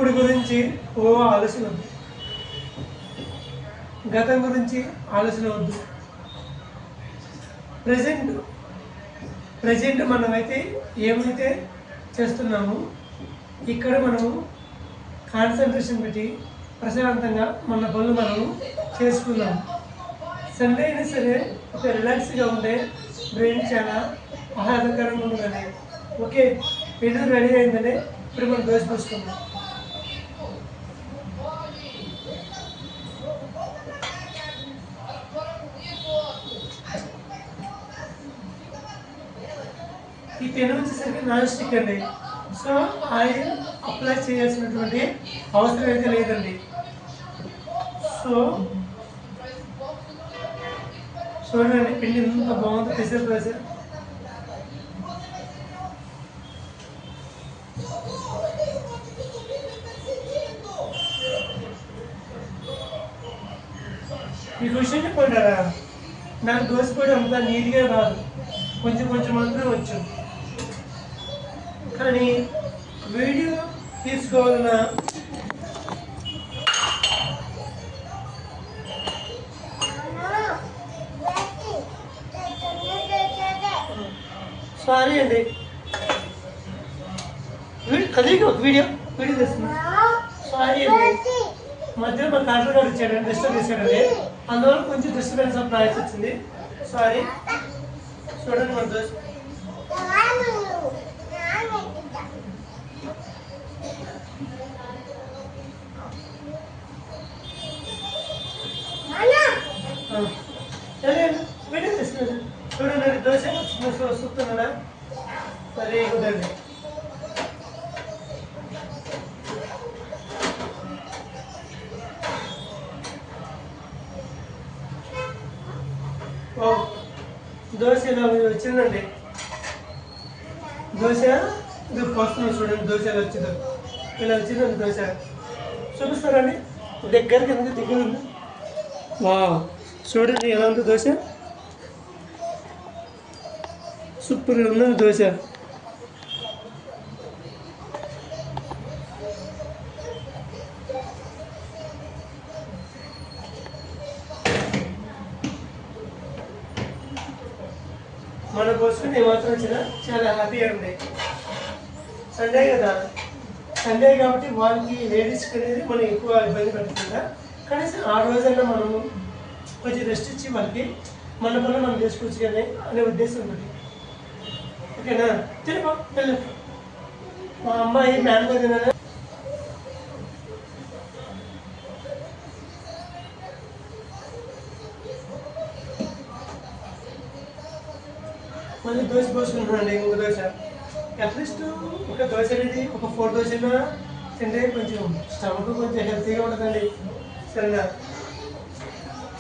ఇప్పుడు గురించి ఆలోచన వద్దు, గతం గురించి ఆలోచన వద్దు. ప్రజెంట్ మనమైతే ఏమైతే చేస్తున్నామో ఇక్కడ మనము కాన్సన్ట్రేషన్ పెట్టి ప్రశాంతంగా మన పనులు మనము చేసుకున్నాము. సండే అయినా సరే ఒక రిలాక్స్గా ఉండే బ్రెయిన్ చాలా ఆహ్లాదకరంగా ఉంటుందండి. ఓకే, పెళ్లి రెడీ అయిందని ఇప్పుడు మనం దోశ పోసుకున్నాం. ఈ పెను వచ్చేసరికి నాన్ స్టిక్ అండి. సో ఆయిల్ అప్లై చేయాల్సినటువంటి అవసరం అయితే లేదండి. సో చూడండి పిండి ఎంత బాగుందో పెసర దోశ. ఈ విషయం చెప్పంటారా, నాకు దోశ పొడి అంత నీట్గా రాదు, కొంచెం కొంచెం మాత్రం వచ్చు. కానీ వీడియో తీసుకోవాలన్నా సారీ అండి, అదే వీడియో తెస్తున్నా. సారీ అండి, మధ్యలో మా కాంట్రాక్టర్ గారు ఇచ్చాడండి, డిస్టర్బ్ చేశాడండి, అందువల్ల కొంచెం డిస్టర్బెన్స్ ఆఫ్ నాయిస్ వచ్చింది. సారీ. చూడండి మన దోశ వీడియో తెస్తున్నారు. చూడండి దోశ వస్తున్నాడా, సరే కుదండి. దోశ ఇలా వచ్చిందండి. దోశ ఇది పోస్తున్నాం చూడండి, దోశ ఎలా వచ్చిందో, ఇలా వచ్చిందండి దోశ. చూపిస్తారండి దగ్గరికి, ఎందుకు దగ్గర ఉంది. చూడండి ఎలా ఉంది దోశ, సూపర్గా ఉందండి దోశ. మన కోసం ఏమాత్రం వచ్చినా చాలా హ్యాపీగా ఉంది. సండే కదా, సండే కాబట్టి వాళ్ళకి లేడీస్కి అనేది మనం ఎక్కువ ఇబ్బంది పెట్టకుండా కనీసం ఆ రోజైనా మనము కొంచెం రెస్ట్ ఇచ్చి వాళ్ళకి మన పనులు మనం చేసుకోవచ్చు కానీ అనే ఉద్దేశం ఉంది. ఓకేనా, తిరిపో వెళ్ళు. మా అమ్మాయి మ్యాంగో తినాలి. మళ్ళీ దోశ పోసుకుంటున్నాండి, ఇంకొక దోశ. అట్లీస్ట్ ఒక దోశ అనేది ఒక 4 దోశలు తింటే కొంచెం స్టమక్ కొంచెం హెల్తీగా ఉంటుందండి. సరేనా,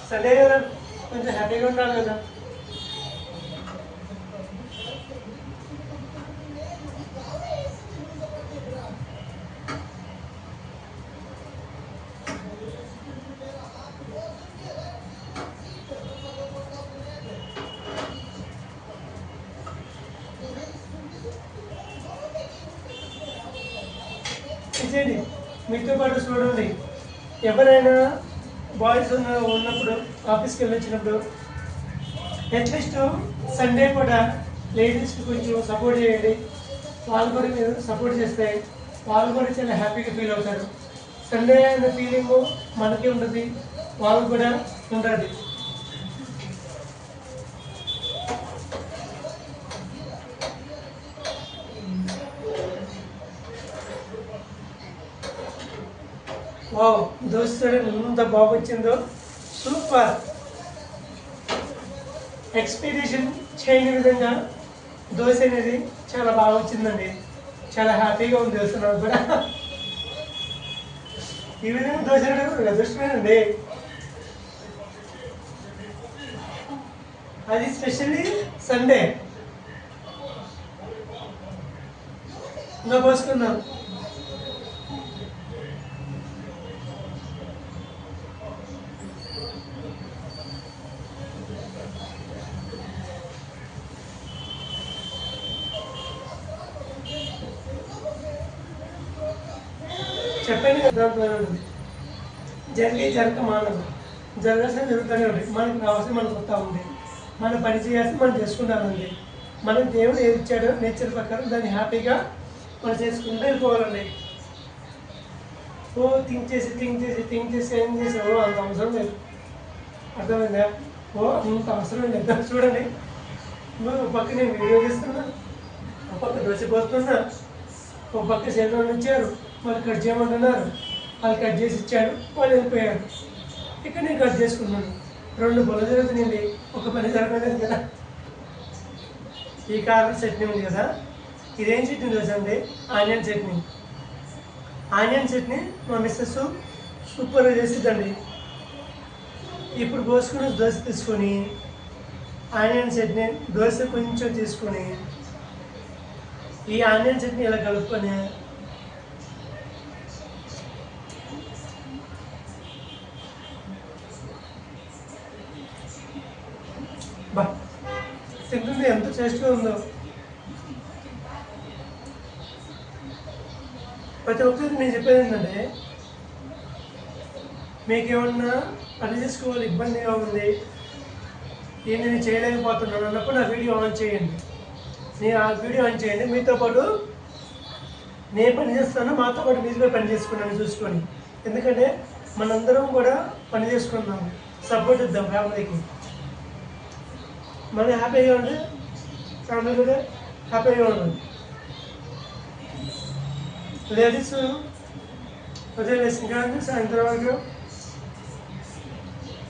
సండే కదా కొంచెం హ్యాపీగా ఉండాలి కదా. చేయండి, మీతో పాటు చూడండి. ఎవరైనా బాయ్స్ ఉన్నప్పుడు ఆఫీస్కి వెళ్ళొచ్చినప్పుడు అట్లీస్ట్ సండే కూడా లేడీస్కి కొంచెం సపోర్ట్ చేయండి. వాళ్ళు కూడా మీరు సపోర్ట్ చేస్తే వాళ్ళు కూడా చాలా హ్యాపీగా ఫీల్ అవుతారు. సండే అనే ఫీలింగ్ మనకి ఉంటుంది, వాళ్ళు కూడా ఉంటుంది. దోశ చూడండి ఎంత బాగా వచ్చిందో, సూపర్. ఎక్స్పెక్టేషన్ చేయని విధంగా దోశ అనేది చాలా బాగా వచ్చిందండి. చాలా హ్యాపీగా ఉంది దోశ నాకు కూడా. ఈ విధంగా దోశ అదృష్టమేనండి. అది స్పెషల్లీ సండే. ఇంకా పోసుకుందాం. చెప్పాను కదా దాంట్లో ఉంటుంది. జరగక మానదు, జరగాల్సిన జరుగుతూనే ఉంటాయి. మనకు కావాల్సిన మనకు వస్తూ ఉంది, మనం పని చేయాల్సి మనం చేసుకుంటామండి. మనకు దేవుడు ఏది ఇచ్చాడో నేచర్ ప్రకారం దాన్ని హ్యాపీగా మనం చేసుకుంటూ వెళ్ళిపోవాలండి. థింక్ చేసి ఏం చేసావో అంత అవసరం లేదు. అర్థమైందా? అంత అవసరం లేదు. చూడండి, ఒక పక్క నేను వీడియో చేస్తున్నా, ఒక పక్క దోశ పోస్తున్నా, ఒక పక్క చేతులు ఇచ్చారు, వాళ్ళు కట్ చేయమంటున్నారు, వాళ్ళు కట్ చేసి ఇచ్చాడు, వాళ్ళు వెళ్ళిపోయారు. ఇక్కడ నేను కట్ చేసుకున్నాను. 2 పనులు జరుగుతున్నాయండి, ఒక పని జరగలేదు కదా. ఈ కారం చట్నీ ఉంది కదా, ఇదేం చట్నీ తెలుసా అండి? ఆనియన్ చట్నీ. ఆనియన్ చట్నీ మా మిస్సెస్ సూపర్గా చేసిద్దండి. ఇప్పుడు పోసుకుని దోశ తీసుకొని ఆనియన్ చట్నీ దోశ కొంచెం తీసుకొని ఈ ఆనియన్ చట్నీ ఇలా కలుపుకొని తింటుంది, ఎంత టేస్ట్గా ఉందో. ప్రతి ఒక్కరికి నేను చెప్పేది ఏంటంటే, మీకు ఏమన్నా పని చేసుకోవాలి ఇబ్బందిగా ఉంది, నేను చేయలేకపోతున్నాను అన్నప్పుడు నా వీడియో ఆన్ చేయండి. నేను ఆ వీడియో ఆన్ చేయండి, మీతో పాటు నేను పని చేస్తాను, మాతో పాటు మీరు పని చేసుకున్నాను చూసుకొని. ఎందుకంటే మనందరం కూడా పని చేసుకున్నాం, సపోర్ట్ ఇద్దాం ఫ్యామిలీకి. మనం హ్యాపీగా ఉంటే ఫ్యామిలీ కూడా హ్యాపీగా ఉండాలి. లేడీస్ ఉదయం వేసిన కానీ సాయంత్రం వరకు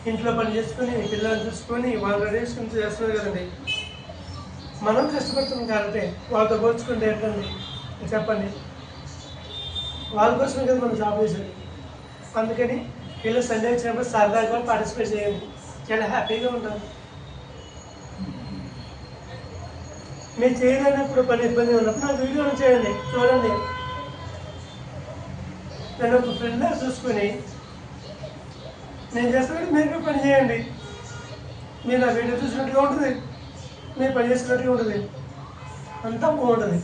ఇంట్లో పని చేసుకొని పిల్లల్ని చూసుకొని వాళ్ళు రెడీ చేసుకుని చేస్తున్నారు కదండి. మనం కష్టపడుతున్నాం కాబట్టి వాళ్ళతో పోల్చుకుంటే ఏంటండి చెప్పండి? వాళ్ళ కోసమే కదా మనం జాబ్ చేసేది. అందుకని వీళ్ళు సండే వచ్చినప్పుడు సరదాగా పార్టిసిపేట్ చేయండి, చాలా హ్యాపీగా ఉంటారు. మీరు చేయలేనప్పుడు పని ఇబ్బంది ఉన్నప్పుడు నా వీడియోలు చేయండి, చూడండి. నేను ఒక ఫ్రెండ్గా చూసుకొని నేను చేస్తున్నట్టు మీరు పని చేయండి. మీరు నా వీడియో చూసినట్టుగా ఉంటుంది, మీరు పని చేసినట్టుగా ఉంటుంది, అంతా బాగుంటుంది.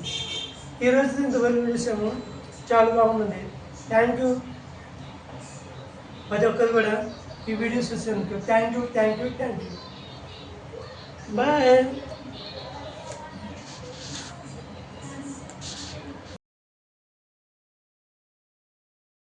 ఈరోజు ఇంతవరకు చూసాము, చాలా బాగుంటుంది. థ్యాంక్ యూ ప్రతి ఒక్కరు కూడా ఈ వీడియోస్ చూసేందుకు. Thank you. బాయ్.